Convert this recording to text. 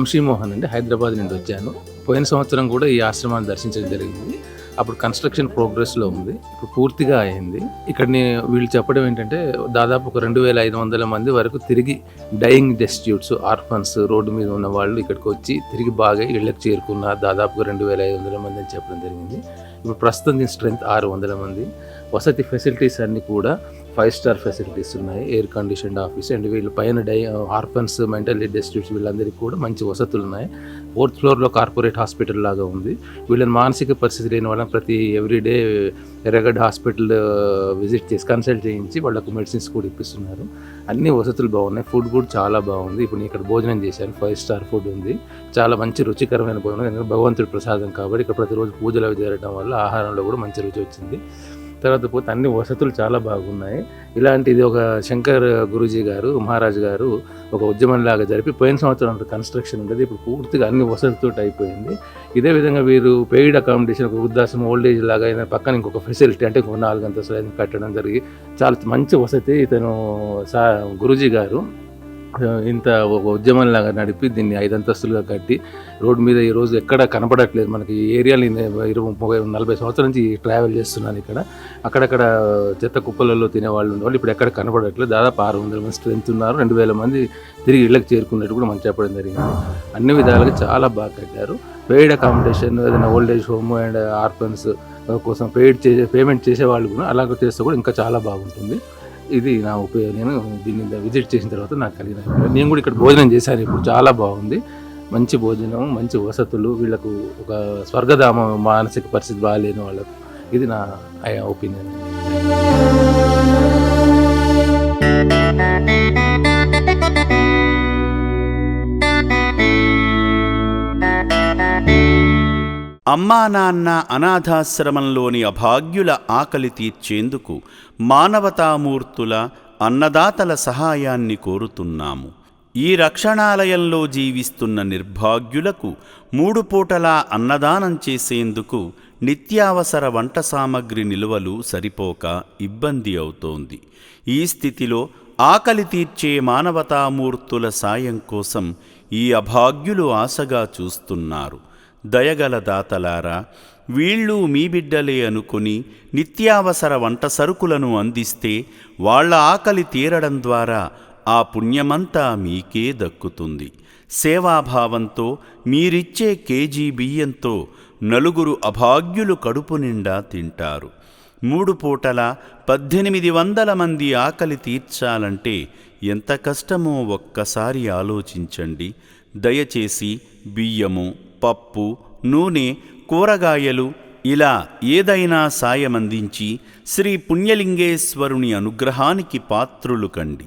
వంశీమోహన్ అండి, హైదరాబాద్ నుండి వచ్చాను. పోయిన సంవత్సరం కూడా ఈ ఆశ్రమాన్ని దర్శించడం జరిగింది. అప్పుడు కన్స్ట్రక్షన్ ప్రోగ్రెస్లో ఉంది, ఇప్పుడు పూర్తిగా అయింది. ఇక్కడ వీళ్ళు చెప్పడం ఏంటంటే దాదాపు ఒక 2500 మంది వరకు తిరిగి డయింగ్ డెస్టిట్యూట్స్, ఆర్ఫన్స్, రోడ్డు మీద ఉన్న వాళ్ళు ఇక్కడికి వచ్చి తిరిగి బాగా ఇళ్ళకి చేరుకున్న దాదాపుగా 2500 మంది అని చెప్పడం జరిగింది. ఇప్పుడు ప్రస్తుతం దీని స్ట్రెంత్ 600 మంది. వసతి ఫెసిలిటీస్ అన్నీ కూడా 5 స్టార్ ఫెసిలిటీస్ ఉన్నాయి, ఎయిర్ కండిషన్డ్ ఆఫీస్. అండ్ వీళ్ళు పైన ఆర్ఫన్స్, మెంటల్లీ డెస్టిట్యూట్స్ వీళ్ళందరికీ కూడా మంచి వసతులు ఉన్నాయి. 4th ఫ్లోర్లో కార్పొరేట్ హాస్పిటల్ లాగా ఉంది. వీళ్ళని మానసిక పరిస్థితి లేని వాళ్ళని ప్రతి ఎవ్రీడే ఎర్రగడ్డ హాస్పిటల్ విజిట్ చేసి కన్సల్ట్ చేయించి వాళ్ళకు మెడిసిన్స్ కూడా ఇప్పిస్తున్నారు. అన్ని వసతులు బాగున్నాయి. ఫుడ్ కూడా చాలా బాగుంది. ఇప్పుడు నేను ఇక్కడ భోజనం చేశాను, 5 స్టార్ ఫుడ్ ఉంది. చాలా మంచి రుచికరమైన భోజనం, ఎందుకంటే భగవంతుడి ప్రసాదం కాబట్టి ఇక్కడ ప్రతిరోజు పూజలు అవి జరగడం వల్ల ఆహారంలో కూడా మంచి రుచి వచ్చింది. తర్వాత పోతే అన్ని వసతులు చాలా బాగున్నాయి. ఇలాంటిది ఒక శంకర్ గురూజీ గారు, మహారాజ్ గారు ఒక ఉద్యమంలాగా జరిపి పోయిన సంవత్సరం కన్స్ట్రక్షన్ ఉండేది, ఇప్పుడు పూర్తిగా అన్ని వసతులతో అయిపోయింది. ఇదే విధంగా వీరు పెయిడ్ అకామిడేషన్, ఒక వృద్ధాశ్రమం, ఓల్డ్ ఏజ్ లాగా అయినా పక్కన ఇంకొక ఫెసిలిటీ అంటే ఇంకొక 4 అంతస్తులు కట్టడం జరిగి చాలా మంచి వసతి ఇతను గురూజీ గారు ఇంత ఒక ఉద్యమంలాగా నడిపి దీన్ని 5 అంతస్తులుగా కట్టి రోడ్డు మీద ఈరోజు ఎక్కడ కనపడట్లేదు. మనకి ఈ ఏరియాలో 20-40 సంవత్సరాల నుంచి ట్రావెల్ చేస్తున్నాను. ఇక్కడ అక్కడక్కడ చెత్త కుప్పలలో తినేవాళ్ళు ఉండేవాళ్ళు, ఇప్పుడు ఎక్కడ కనపడట్లేదు. దాదాపు 600 మంది స్ట్రెంత్ ఉన్నారు. 2000 మంది తిరిగి ఇళ్ళకి చేరుకున్నట్టు కూడా మనం చెప్పడం జరిగింది. అన్ని విధాలుగా చాలా బాగా కట్టారు. పెయిడ్ అకామిడేషన్, ఏదైనా old age home and orphans కోసం పేమెంట్ చేసే వాళ్ళు కూడా అలాగ చేస్తే కూడా ఇంకా చాలా బాగుంటుంది. ఇది నా ఒపీనియన్. దీన్ని విజిట్ చేసిన తర్వాత నాకు కలిగిన అభిప్రాయం. నేను కూడా ఇక్కడ భోజనం చేశాను, ఇప్పుడు చాలా బాగుంది. మంచి భోజనం, మంచి వసతులు, వీళ్ళకు ఒక స్వర్గధామ మానసిక పరిస్థితి బాగాలేని వాళ్ళకు. ఇది నా ఒపీనియన్. అమ్మా నాన్న అనాథాశ్రమంలోని అభాగ్యుల ఆకలి తీర్చేందుకు మానవతామూర్తుల, అన్నదాతల సహాయాన్ని కోరుతున్నాము. ఈ రక్షణాలయంలో జీవిస్తున్న నిర్భాగ్యులకు 3 పూటలా అన్నదానం చేసేందుకు నిత్యావసర వంట సామగ్రి నిల్వలు సరిపోక ఇబ్బంది అవుతోంది. ఈ స్థితిలో ఆకలి తీర్చే మానవతామూర్తుల సాయం కోసం ఈ అభాగ్యులు ఆశగా చూస్తున్నారు. దయగల దాతలారా, వీళ్ళు మీ బిడ్డలే అనుకుని నిత్యావసర వంట సరుకులను అందిస్తే వాళ్ళ ఆకలి తీరడం ద్వారా ఆ పుణ్యమంతా మీకే దక్కుతుంది. సేవాభావంతో మీరిచ్చే కేజీ బియ్యంతో 4 అభాగ్యులు కడుపు నిండా తింటారు. 3 పూటల 1800 మంది ఆకలి తీర్చాలంటే ఎంత కష్టమో ఒక్కసారి ఆలోచించండి. దయచేసి బియ్యము, పప్పు, నూనె, కూరగాయలు ఇలా ఏదైనా సాయమందించి శ్రీ పుణ్యలింగేశ్వరుని అనుగ్రహానికి పాత్రులు కండి.